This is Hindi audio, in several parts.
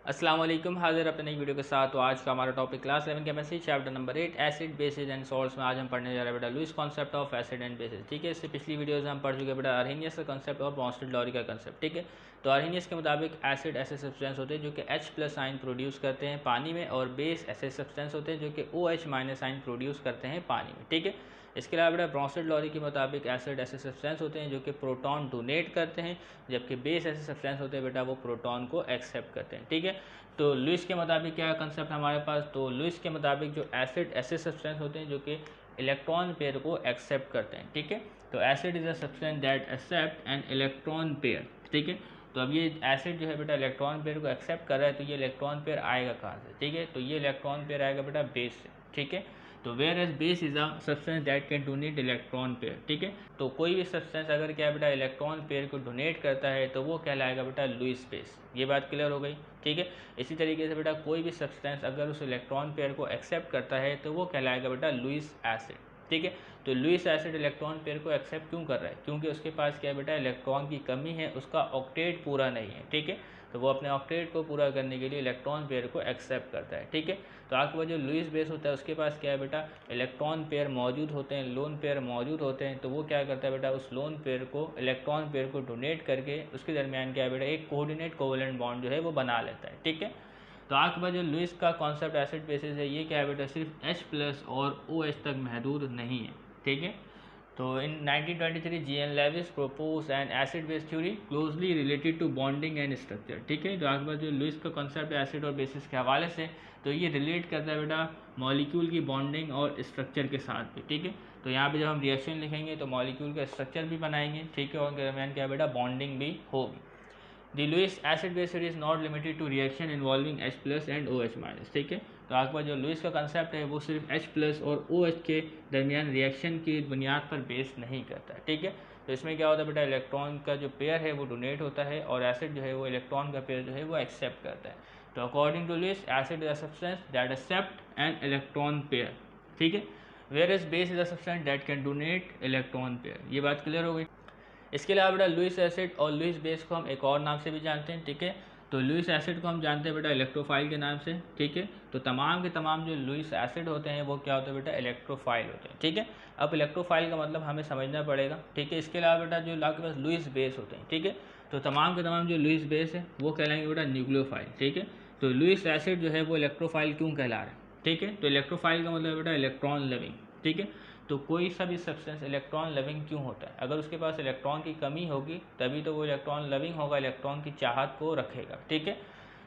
अस्सलाम वालेकुम, हाजिर अपने नई वीडियो के साथ। तो आज का हमारा topic class 11 chemistry chapter number 8 acid bases and salts में आज हम पढ़ने जा रहे हैं बेटा Lewis concept of acid and bases. ठीक है, इससे पिछली वीडियोस में हम पढ़ चुके बेटा अर्हेनियस का कॉन्सेप्ट और ब्रॉन्स्टेड-लॉरी का कॉन्सेप्ट। ठीक है, तो अर्हेनियस के मुताबिक एसिड ऐसे सब्सटेंस होते हैं जो कि H+ आयन प्रोड्यूस करते हैं पानी में, और बेस ऐसे सब्सटेंस होते हैं जो कि OH- आयन प्रोड्यूस करते हैं पानी में। ठीक है, इसके अलावा बेटा ब्रॉन्स्टेड-लॉरी के मुताबिक एसिड ऐसे सब्सटेंस होते हैं जो कि प्रोटॉन डोनेट करते हैं, जबकि बेस ऐसे सब्सटेंस होते हैं बेटा वो प्रोटॉन को एक्सेप्ट करते हैं। ठीक है, तो लुईस के मुताबिक क्या कंसेप्ट हमारे पास, तो लुईस के मुताबिक जो एसिड ऐसे सब्सटेंस होते हैं जो कि इलेक्ट्रॉन पेयर को एक्सेप्ट करते हैं। ठीक है, तो acid is a substance that accept an electron pair. ठीक है, तो अब ये एसिड जो है बेटा इलेक्ट्रॉन पेयर को एक्सेप्ट कर रहा है, तो ये इलेक्ट्रॉन पेयर आएगा कहाँ से? ठीक है, तो ये इलेक्ट्रॉन पेयर आएगा बेटा बेस से। ठीक है, तो whereas base is a substance that can donate electron pair. ठीक है, तो कोई भी सब्सटेंस अगर क्या बेटा इलेक्ट्रॉन पेयर को डोनेट करता है तो वो कहलाएगा बेटा लुईस बेस। ये बात क्लियर हो गई। ठीक है, इसी तरीके से बेटा कोई भी सब्सटेंस अगर उस इलेक्ट्रॉन पेयर को एक्सेप्ट करता है तो वो कहलाएगा बेटा लुईस एसिड। ठीक है, तो लुईस एसिड इलेक्ट्रॉन पेयर को एक्सेप्ट क्यों कर रहा है? क्योंकि उसके पास क्या बेटा इलेक्ट्रॉन की कमी है, उसका ऑक्टेट पूरा नहीं है। ठीक है, तो वो अपने ऑक्टेट को पूरा करने के लिए इलेक्ट्रॉन पेयर को एक्सेप्ट करता है। ठीक है, तो आपके पास जो लुईस बेस होता है उसके पास क्या है बेटा इलेक्ट्रॉन पेयर मौजूद होते हैं, लोन पेयर मौजूद होते हैं, तो वो क्या करता है बेटा उस लोन पेयर को इलेक्ट्रॉन पेयर को डोनेट करके उसके दरमियान क्या है बेटा एक कोऑर्डिनेट कोवेलेंट बॉन्ड जो है वो बना लेता है। ठीक है, तो आपके पास जो लुईस का कॉन्सेप्ट एसिड बेसिस है ये क्या है बेटा सिर्फ H+ और OH तक महदूद नहीं है। ठीक है, तो in 1923 G.N. Lewis proposed an acid base theory closely related to bonding and structure। ठीक है, तो आपके पास जो लुईस का कॉन्सेप्ट है एसिड और बेसिस के हवाले से, तो ये रिलेट करता है बेटा मॉलिक्यूल की बॉन्डिंग और स्ट्रक्चर के साथ भी। ठीक है, तो यहाँ पे जब हम रिएक्शन लिखेंगे तो मॉलिक्यूल का स्ट्रक्चर भी बनाएंगे। ठीक है, और उनके दरमियान क्या बेटा बॉन्डिंग भी होगी। The Lewis acid base theory is not limited to reaction involving H+ and OH-। ठीक है, तो आपके पास जो लुईस का कंसेप्ट है वो सिर्फ H+ और OH के दरमियान रिएक्शन की बुनियाद पर बेस नहीं करता है। ठीक है, तो इसमें क्या होता है बेटा इलेक्ट्रॉन का जो पेयर है वो डोनेट होता है और एसिड जो है वो इलेक्ट्रॉन का पेयर जो है वो एक्सेप्ट करता है। तो according to Lewis acid is a substance that accept an electron pair. ठीक है, whereas base is a substance that can donate electron pair. ये बात क्लियर हो गई। इसके अलावा बेटा लुईस एसिड और लुईस बेस को हम एक और नाम से भी जानते हैं। ठीक है, तो लुईस एसिड को हम जानते हैं बेटा इलेक्ट्रोफाइल के नाम से। ठीक है, तो तमाम के तमाम जो लुईस एसिड होते हैं वो क्या होते हैं बेटा इलेक्ट्रोफाइल होते हैं। ठीक है, अब इलेक्ट्रोफाइल का मतलब हमें समझना पड़ेगा। ठीक है, इसके अलावा बेटा जो आपके पास लुईस बेस होते हैं, ठीक है, तो तमाम के तमाम जो लुईस बेस है वो कहलाएंगे बेटा न्यूक्लियोफाइल। ठीक है, तो लुईस एसिड जो है वो इलेक्ट्रोफाइल क्यों कहला रहा है? ठीक है, तो इलेक्ट्रोफाइल का मतलब बेटा इलेक्ट्रॉन लविंग। ठीक है, तो कोई सा भी सब्सटेंस इलेक्ट्रॉन लविंग क्यों होता है? अगर उसके पास इलेक्ट्रॉन की कमी होगी तभी तो वो इलेक्ट्रॉन लविंग होगा, इलेक्ट्रॉन की चाहत को रखेगा। ठीक है,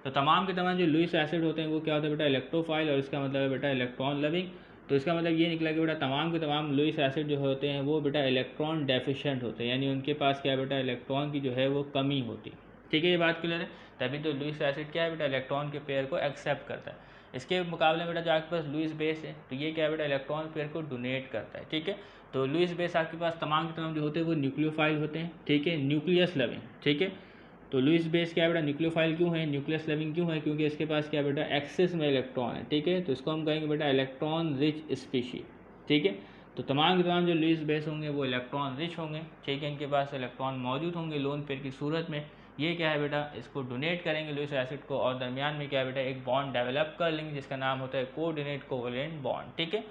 तो तमाम के तमाम जो लुईस एसिड होते हैं वो क्या होता है बेटा इलेक्ट्रोफाइल, और इसका मतलब है बेटा इलेक्ट्रॉन लविंग। तो इसका मतलब ये निकला कि बेटा तमाम के तमाम लुईस एसिड जो होते हैं वो बेटा इलेक्ट्रॉन डेफिशिएंट होते हैं, यानी उनके पास क्या है बेटा इलेक्ट्रॉन की जो है वो कमी होती है। ठीक है, ये बात क्लियर है। तभी तो लुईस एसिड क्या है बेटा इलेक्ट्रॉन के पेयर को एक्सेप्ट करता है। इसके मुकाबले बेटा जो आपके पास लुईस बेस है तो ये क्या है बेटा इलेक्ट्रॉन पेयर को डोनेट करता है। ठीक है, तो लुईस बेस आपके पास तमाम के तमाम जो होते हैं वो न्यूक्लियोफाइल होते हैं। ठीक है, न्यूक्लियस लविंग। ठीक है, तो लुईस बेस क्या है बेटा न्यूक्लियोफाइल क्यों है, न्यूक्लियस लविंग क्यों है? क्योंकि इसके पास क्या बेटा एक्सेस में इलेक्ट्रॉन है। ठीक है, तो इसको हम कहेंगे बेटा इलेक्ट्रॉन रिच स्पीशी। ठीक है, तो तमाम के तमाम जो लुईस बेस होंगे वो इलेक्ट्रॉन रिच होंगे। ठीक है, इनके पास इलेक्ट्रॉन मौजूद होंगे लोन पेयर की सूरत में। ये क्या है बेटा इसको डोनेट करेंगे लुईस एसिड को, और दरमियान में क्या है बेटा एक बॉन्ड डेवलप कर लेंगे जिसका नाम होता है कोऑर्डिनेट कोवेलेंट बॉन्ड। ठीक है,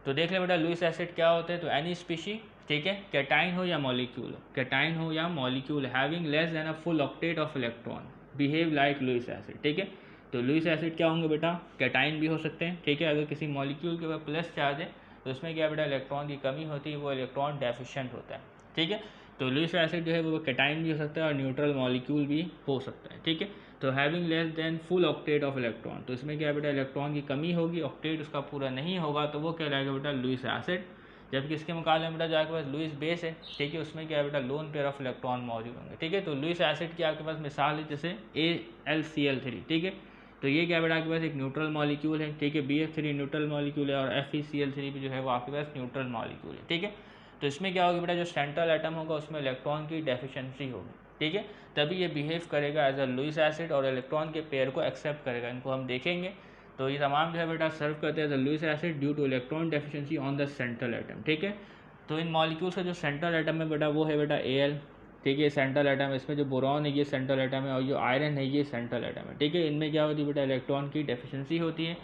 तो देख लें बेटा लुईस एसिड क्या होते हैं, तो एनी स्पीशी, ठीक है, कैटाइन हो या मॉलिक्यूल हो, कैटाइन हो या molecule having less than a full octet of electron behave like Lewis acid. ठीक है, तो लुईस एसिड क्या होंगे बेटा कैटाइन भी हो सकते हैं। ठीक है, अगर किसी मॉलिक्यूल के ऊपर प्लस चार्ज है तो उसमें क्या बेटा इलेक्ट्रॉन की कमी होती है, वो इलेक्ट्रॉन डेफिशिएंट होता है। ठीक है, तो लुईस एसिड जो है वो कैटाइन भी हो सकता है और न्यूट्रल मॉलिक्यूल भी हो सकता है। ठीक है, तो having less then full octet of electron, तो इसमें क्या बेटा इलेक्ट्रॉन की कमी होगी, ऑक्टेट उसका पूरा नहीं होगा, तो वो कहलाएगा बेटा लुईस एसिड। जबकि इसके मुकाबले में बेटा जो आपके पास लुईस बेस है, ठीक है, उसमें क्या है बेटा लोन पेयर ऑफ इलेक्ट्रॉन मौजूद होंगे। ठीक है, तो लुईस एसिड की आपके पास मिसाल है जैसे AlCl3। ठीक है, तो ये क्या बेटा आपके पास एक न्यूट्रल मॉलिक्यूल है। ठीक है, BF3 न्यूट्रल मॉलिक्यूल है और FeCl3 भी जो है वो आपके पास न्यूट्रल मॉलिक्यूल है। ठीक है, तो इसमें क्या होगा बेटा जो सेंट्रल एटम होगा उसमें इलेक्ट्रॉन की डेफिशिएंसी होगी। ठीक है, तभी ये बिहेव करेगा एज अ लुईस एसिड और इलेक्ट्रॉन के पेयर को एक्सेप्ट करेगा। इनको हम देखेंगे। तो ये तमाम जो है बेटा सर्व करते हैं as a Lewis acid due to electron deficiency on the central atom. ठीक है, तो इन मॉलिक्यूल्स का जो सेंट्रल एटम है बेटा वो है बेटा Al। ठीक है, सेंट्रल एटम, इसमें जो बोरॉन है ये सेंट्रल एटम है और जो आयरन है ये सेंट्रल एटम है, ठीक है। इनमें क्या होती है बेटा, इलेक्ट्रॉन की डेफिशिएंसी होती है,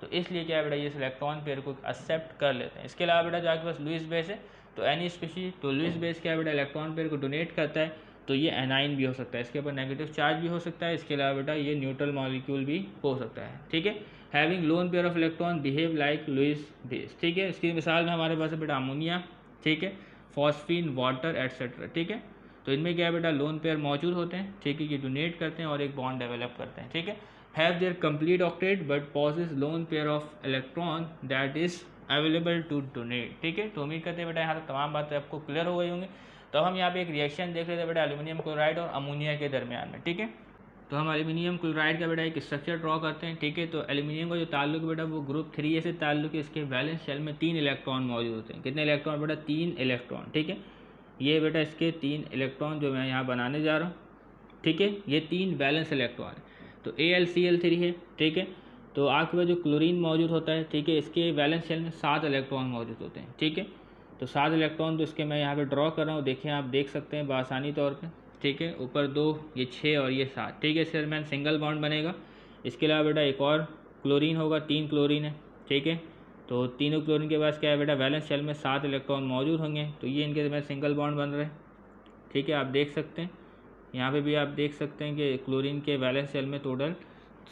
तो इसलिए क्या है बेटा, ये इलेक्ट्रॉन पेयर को एक्सेप्ट कर लेते हैं। इसके अलावा बेटा जो आपके पास लुईस बेस है, तो एनी स्पीशीज, तो लुईस बेस क्या है बेटा, इलेक्ट्रॉन पेयर को डोनेट करता है, तो ये एनाइन भी हो सकता है, इसके ऊपर नेगेटिव चार्ज भी हो सकता है। इसके अलावा बेटा ये न्यूट्रल मॉलिक्यूल भी हो सकता है, ठीक है। Having lone pair of electron behave like Lewis base, ठीक है। इसकी मिसाल में हमारे पास है बेटा अमोनिया, ठीक है, फॉस्फीन, वाटर एटसेट्रा, ठीक है। तो इनमें क्या है बेटा, लोन पेयर मौजूद होते हैं, ठीक है, ये डोनेट करते हैं और एक बॉन्ड डेवलप करते हैं, ठीक है। Have their complete octet but possess lone pair of electron that is available to donate, ठीक है। तो उम्मीद करते हैं बेटा यहाँ तक तमाम बातें आपको क्लियर हो गई होंगी। तो हम यहाँ पे एक रिएक्शन देख लेते हैं बेटा एल्यूमिनियम क्लोराइड और अमोनिया के दरमियान में, ठीक है। तो हम एल्यूमिनियम क्लोराइड का बेटा एक स्ट्रक्चर ड्रॉ करते हैं, ठीक है। तो एल्यूमिनियम का जो ताल्लुक बेटा वो ग्रुप 3A से ताल्लुक है, इसके वैलेंस शेल में 3 इलेक्ट्रॉन मौजूद होते हैं। कितने इलेक्ट्रॉन बेटा, 3 इलेक्ट्रॉन, ठीक है। ये बेटा इसके 3 इलेक्ट्रॉन जो मैं यहाँ बनाने जा रहा हूँ, ठीक है, ये 3 वैलेंस इलेक्ट्रॉन है। तो AlCl3 है, ठीक है। तो आपके पास जो क्लोरीन मौजूद होता है, ठीक है, इसके वैलेंस शेल में 7 इलेक्ट्रॉन मौजूद होते हैं, ठीक है। तो 7 इलेक्ट्रॉन तो इसके मैं यहाँ पे ड्रॉ कर रहा हूँ, देखिए आप देख सकते हैं बआसानी तौर पे, ठीक है। ऊपर 2, ये 6 और ये 7, ठीक है। इसके दरमियान सिंगल बॉन्ड बनेगा। इसके अलावा बेटा एक और क्लोरीन होगा, 3 क्लोरीन है, ठीक है। तो तीनों क्लोरीन के पास क्या है बेटा, वैलेंस शेल में 7 इलेक्ट्रॉन मौजूद होंगे, तो ये इनके दरमियान सिंगल बॉन्ड बन रहे हैं, ठीक है। आप देख सकते हैं यहाँ पे भी आप देख सकते हैं कि क्लोरीन के वैलेंस शेल में टोटल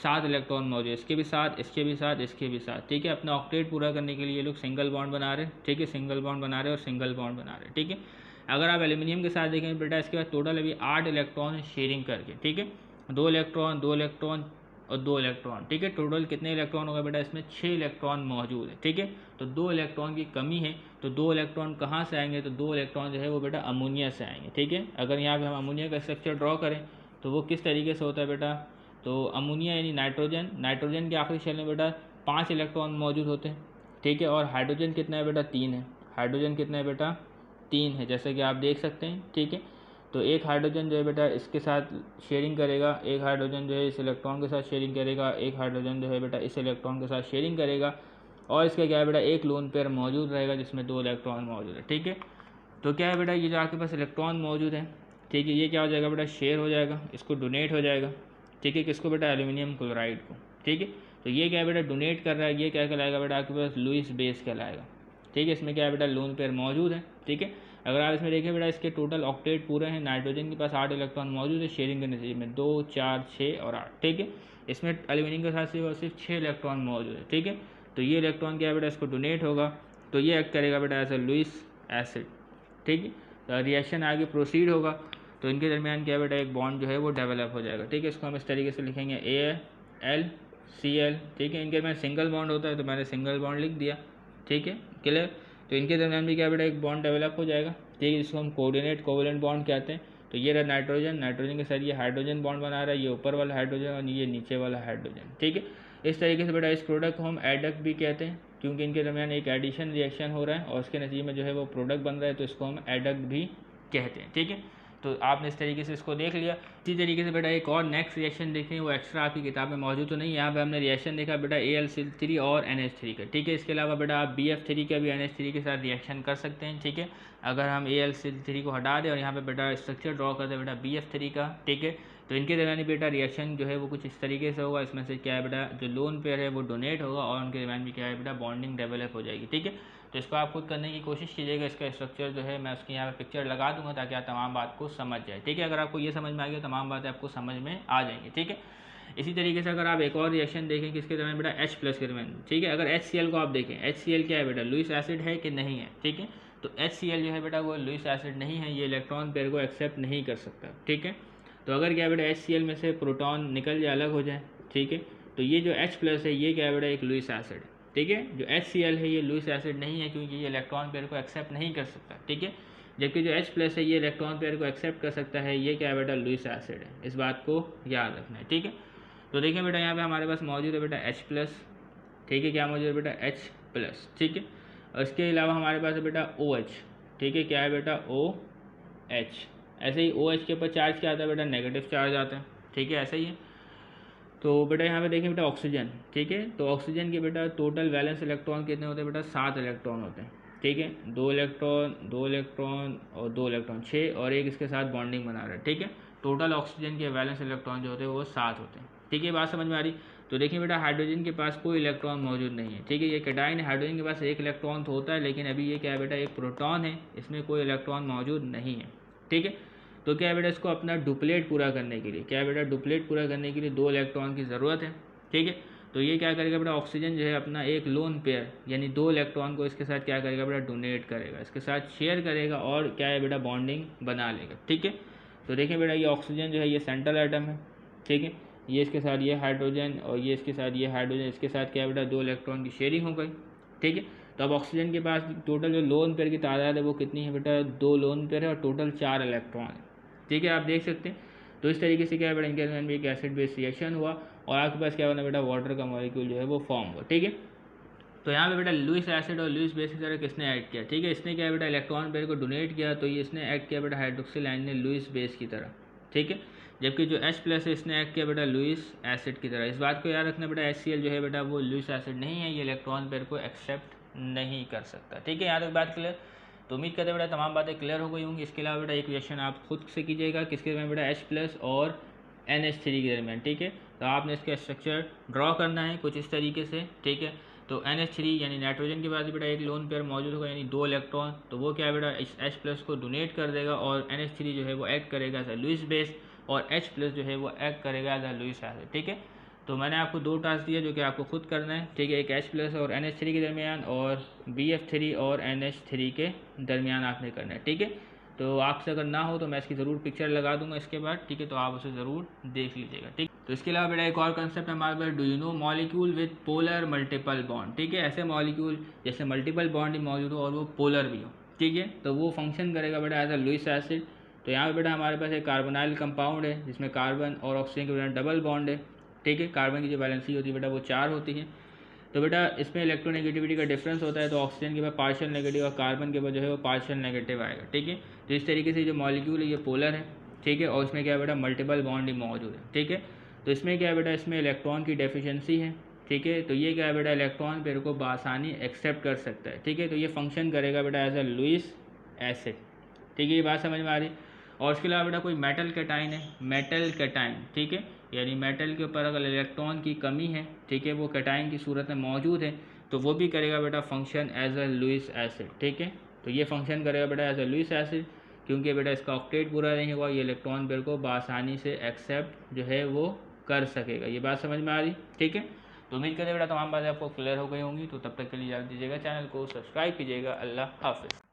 7 इलेक्ट्रॉन मौजूद है, इसके भी 7, इसके भी 7, इसके भी 7, ठीक है। अपना ऑक्टेट पूरा करने के लिए ये लोग सिंगल बॉन्ड बना रहे हैं, ठीक है, सिंगल बॉन्ड बना रहे हैं और सिंगल बॉन्ड बना रहे हैं, ठीक है। अगर आप एल्यूमिनियम के साथ देखें बेटा, इसके बाद टोटल अभी 8 इलेक्ट्रॉन शेयरिंग करके, ठीक है, 2 इलेक्ट्रॉन 2 इलेक्ट्रॉन और 2 इलेक्ट्रॉन, ठीक है। टोटल कितने इलेक्ट्रॉन होगा बेटा, इसमें 6 इलेक्ट्रॉन मौजूद है, ठीक है। तो 2 इलेक्ट्रॉन की कमी है, तो 2 इलेक्ट्रॉन कहाँ से आएंगे, तो 2 इलेक्ट्रॉन जो है वो बेटा अमोनिया से आएंगे, ठीक है। अगर यहाँ पे हम अमोनिया का स्ट्रक्चर ड्रॉ करें तो वो किस तरीके से होता है बेटा, तो अमोनिया यानी नाइट्रोजन, नाइट्रोजन के आखिरी शेल में बेटा 5 इलेक्ट्रॉन मौजूद होते हैं, ठीक है। और हाइड्रोजन कितना है बेटा, 3 है। हाइड्रोजन कितना है बेटा, 3 है, जैसे कि आप देख सकते हैं, ठीक है। तो एक हाइड्रोजन जो है बेटा इसके साथ शेयरिंग करेगा, एक हाइड्रोजन जो है इस इलेक्ट्रॉन के साथ शेयरिंग करेगा, एक हाइड्रोजन जो है बेटा इस इलेक्ट्रॉन के साथ शेयरिंग करेगा, और इसका क्या है बेटा, एक लोन पेयर मौजूद रहेगा जिसमें 2 इलेक्ट्रॉन मौजूद है, ठीक है। तो क्या है बेटा, ये जो आपके पास इलेक्ट्रॉन मौजूद है, ठीक है, ये क्या हो जाएगा बेटा, शेयर हो जाएगा, इसको डोनेट हो जाएगा, ठीक है, किसको बेटा, एल्यूमिनियम क्लोराइड को, ठीक है। तो ये क्या है बेटा, डोनेट कर रहा है, ये क्या कहलाएगा बेटा, आपके पास लुईस बेस कहलाएगा, ठीक है। इसमें क्या है बेटा, लोन पेयर मौजूद है, ठीक है। अगर आप इसमें देखें बेटा, इसके टोटल ऑक्टेट पूरे हैं, नाइट्रोजन के पास 8 इलेक्ट्रॉन मौजूद है शेयरिंग के नतीजे में, 2 4 6 और 8, ठीक है। इसमें एल्यूमिनियम के साथ सिर्फ 6 इलेक्ट्रॉन मौजूद है, ठीक है। तो ये इलेक्ट्रॉन क्या है बेटा, इसको डोनेट होगा, तो ये एक्ट करेगा बेटा एज ए लुईस एसिड, ठीक है। तो रिएक्शन आगे प्रोसीड होगा, तो इनके दरमियान क्या बेटा, एक बॉन्ड जो है वो डेवलप हो जाएगा, ठीक है। इसको हम इस तरीके से लिखेंगे AlCl, ठीक है। इनके दरमियान सिंगल बॉन्ड होता है, तो मैंने सिंगल बॉन्ड लिख दिया, ठीक है, क्लियर। तो इनके दरमियान भी क्या बेटा, एक बॉन्ड डेवलप हो जाएगा, ठीक है, जिसको हम कोऑर्डिनेट कोवेलेंट बॉन्ड कहते हैं। तो ये रहा नाइट्रोजन, नाइट्रोजन के साथ ये हाइड्रोजन बॉन्ड बना रहा है, ये ऊपर वाला हाइड्रोजन और ये नीचे वाला हाइड्रोजन, ठीक है। इस तरीके से बेटा इस प्रोडक्ट को हम एडक्ट भी कहते हैं, क्योंकि इनके दरमियान एक एडिशन रिएक्शन हो रहा है और उसके नतीजे में जो है वो प्रोडक्ट बन रहा है, तो इसको हम एडक्ट भी कहते हैं, ठीक है। तो आपने इस तरीके से इसको देख लिया। इसी तरीके से बेटा एक और नेक्स्ट रिएक्शन देखें, वो एक्स्ट्रा आपकी किताब में मौजूद तो नहीं, यहाँ पे हमने रिएक्शन देखा बेटा AlCl3 और NH3 का, ठीक है। इसके अलावा बेटा आप BF3 का भी NH3 के साथ रिएक्शन कर सकते हैं, ठीक है। अगर हम AlCl3 को हटा दें और यहाँ पे बेटा स्ट्रक्चर ड्रॉ कर दें बेटा BF3 का, ठीक है, तो इनके दरमियान बेटा रिएक्शन जो है वो कुछ इस तरीके से होगा। इसमें से क्या है बेटा, जो लोन पेयर है वो डोनेट होगा और उनके दरमियान भी क्या है बेटा, बॉन्डिंग डेवलप हो जाएगी, ठीक है। तो इसको आप खुद करने की कोशिश कीजिएगा। इसका स्ट्रक्चर जो है मैं उसकी यहाँ पे पिक्चर लगा दूंगा ताकि आप तमाम बात को समझ जाए, ठीक है। अगर आपको ये समझ में आ गया, तमाम बातें आपको समझ में आ जाएंगी, ठीक है। इसी तरीके से अगर आप एक और रिएक्शन देखें किसके दरमियान बेटा, H+ के दरमियान, ठीक है। अगर HCl को आप देखें, HCl क्या है बेटा, लुईस एसिड है कि नहीं है, ठीक है। तो HCl जो है बेटा वो लुईस एसिड नहीं है, ये इलेक्ट्रॉन पेयर को एक्सेप्ट नहीं कर सकता, ठीक है। तो अगर क्या बेटा HCl में से प्रोटॉन निकल जाए, अलग हो जाए, ठीक है, तो ये जो H+ है ये क्या है बेटा, एक लुईस एसिड है, ठीक है। जो HCl है ये लुईस एसिड नहीं है, क्योंकि ये इलेक्ट्रॉन पेयर को एक्सेप्ट नहीं कर सकता, ठीक है। जबकि जो H+ है ये इलेक्ट्रॉन पेयर को एक्सेप्ट कर सकता है, ये क्या है बेटा, लुईस एसिड है। इस बात को याद रखना है, ठीक है। तो देखिए बेटा यहाँ पे हमारे पास मौजूद है बेटा H+, ठीक है, क्या मौजूद है बेटा, H+, ठीक है। और इसके अलावा हमारे पास है बेटा OH, ठीक है, क्या है बेटा, OH। ऐसे ही OH के ऊपर चार्ज क्या आता है बेटा, नेगेटिव चार्ज आता है, ठीक है, ऐसा ही है। तो बेटा यहाँ पे देखिए बेटा ऑक्सीजन, ठीक है। तो ऑक्सीजन के बेटा टोटल वैलेंस इलेक्ट्रॉन कितने होते हैं बेटा, 7 इलेक्ट्रॉन होते हैं, ठीक है, 2 इलेक्ट्रॉन 2 इलेक्ट्रॉन और 2 इलेक्ट्रॉन 6 और एक इसके साथ बॉन्डिंग बना रहा है। ठीक है, टोटल ऑक्सीजन के वैलेंस इलेक्ट्रॉन जो होते हैं वो 7 होते हैं। ठीक है, बात समझ में आ रही। तो देखिए बेटा, हाइड्रोजन के पास कोई इलेक्ट्रॉन मौजूद नहीं है। ठीक है, ये कैटायन है, हाइड्रोजन के पास एक इलेक्ट्रॉन तो होता है, लेकिन अभी ये क्या है बेटा, एक प्रोटॉन है, इसमें कोई इलेक्ट्रॉन मौजूद नहीं है। ठीक है, तो क्या है बेटा, इसको अपना डुप्लेट पूरा करने के लिए, क्या है बेटा, डुप्लेट पूरा करने के लिए 2 इलेक्ट्रॉन की ज़रूरत है। ठीक है, तो ये क्या करेगा बेटा, ऑक्सीजन जो है अपना एक लोन पेयर यानी 2 इलेक्ट्रॉन को इसके साथ क्या करेगा बेटा, डोनेट करेगा, इसके साथ शेयर करेगा और क्या है बेटा, बॉन्डिंग बना लेगा। ठीक है, तो देखिए बेटा, ये ऑक्सीजन जो है ये सेंट्रल एटम है। ठीक है, ये इसके साथ ये हाइड्रोजन और ये इसके साथ ये हाइड्रोजन, इसके साथ क्या है बेटा, 2 इलेक्ट्रॉन की शेयरिंग हो गई। ठीक है, तो अब ऑक्सीजन के पास टोटल जो लोन पेयर की तादाद है वो कितनी है बेटा, 2 लोन पेयर है और टोटल 4 इलेक्ट्रॉन है। ठीक है, आप देख सकते हैं। तो इस तरीके से क्या है बेटा, इनके दरमियान भी एक एसिड बेस रिएक्शन हुआ और आपके पास क्या बना बेटा, वाटर का मॉलिक्यूल जो है वो फॉर्म हुआ। ठीक है, तो यहाँ पे बेटा लुईस एसिड और लुईस बेस की तरह किसने ऐड किया। ठीक है, इसने क्या बेटा, इलेक्ट्रॉन पेयर को डोनेट किया, तो ये इसने ऐड किया बेटा हाइड्रोक्सिल आयन ने लुईस बेस की तरह। ठीक है, जबकि जो H+ है इसने ऐड किया बेटा लुईस एसिड की तरह। इस बात को याद रखना बेटा, HCl जो है बेटा वो लुईस एसिड नहीं है, ये इलेक्ट्रॉन पेयर को एक्सेप्ट नहीं कर सकता। ठीक है, यहाँ तक बात क्लियर। तो उम्मीद करते बेटा तमाम बातें क्लियर हो गई होंगी। इसके अलावा बेटा एक क्वेश्चन आप खुद से कीजिएगा, किसके दरमियान बेटा, H+ और NH3 के दरमियान। ठीक है, तो आपने इसका स्ट्रक्चर ड्रॉ करना है कुछ इस तरीके से। ठीक है, तो NH3 यानी नाइट्रोजन के पास बेटा एक लोन पेयर मौजूद होगा यानी 2 इलेक्ट्रॉन, तो वो क्या बेटा H+ को डोनेट कर देगा और NH3 जो है वो एक्ट करेगा एज लुईस बेस और H+ जो है वो एक्ट करेगा एज लुईस एसिड। ठीक है, तो मैंने आपको 2 टास्क दिया जो कि आपको खुद करना है। ठीक है, एक H+ और NH3 के दरमियान और BF3 और NH3 के दरमियान आपने करना है। ठीक है, तो आपसे अगर ना हो तो मैं इसकी ज़रूर पिक्चर लगा दूंगा इसके बाद। ठीक है, तो आप उसे ज़रूर देख लीजिएगा। ठीक, तो इसके अलावा बेटा एक और कंसेप्ट है हमारे पास, do you know molecule with polar multiple bond. ठीक है, ऐसे मॉलिक्यूल जैसे मल्टीपल बॉन्ड ही मौजूद हो और वो पोलर भी हो। ठीक है, तो वो फंक्शन करेगा बेटा एज लुईस एसिड। तो यहाँ पे बेटा हमारे पास एक कार्बोनाइल कंपाउंड है जिसमें कार्बन और ऑक्सीजन के बेटा डबल बॉन्ड है। ठीक है, कार्बन की जो वैलेंसी होती है बेटा वो 4 होती है। तो बेटा इसमें इलेक्ट्रोनेगेटिविटी का डिफरेंस होता है, तो ऑक्सीजन के पास पार्शियल नेगेटिव और कार्बन के पास जो है वो पार्शियल नेगेटिव आएगा। ठीक है, तो इस तरीके से जो मॉलिक्यूल है ये पोलर है। ठीक है, और इसमें क्या है बेटा, मल्टीपल बॉन्ड ही मौजूद है। ठीक है, तो इसमें क्या है बेटा, इसमें इलेक्ट्रॉन की डेफिशिएंसी है। ठीक है, तो ये क्या है बेटा, इलेक्ट्रॉन पेयर को बआसानी एक्सेप्ट कर सकता है। ठीक है, तो ये फंक्शन करेगा बेटा एज लुईस एसिड। ठीक है, ये बात समझ में आ रही। और इसके अलावा बेटा कोई मेटल कैटाइन है, मेटल कैटाइन। ठीक है, यानी मेटल के ऊपर अगर इलेक्ट्रॉन की कमी है, ठीक है, वो कैटाइन की सूरत में मौजूद है, तो वो भी करेगा बेटा फंक्शन एज लुईस एसिड। ठीक है, तो ये फंक्शन करेगा बेटा एज लुईस एसिड, क्योंकि बेटा इसका ऑक्टेट पूरा नहीं होगा, ये इलेक्ट्रॉन पेयर को बआसानी से एक्सेप्ट जो है वो कर सकेगा। ये बात समझ में आ रही। ठीक है, तो उम्मीद करते बेटा तमाम बातें आपको क्लियर हो गई होंगी। तो तब तक के लिए इजाज़त दीजिएगा, चैनल को सब्सक्राइब कीजिएगा। अल्लाह हाफिज़।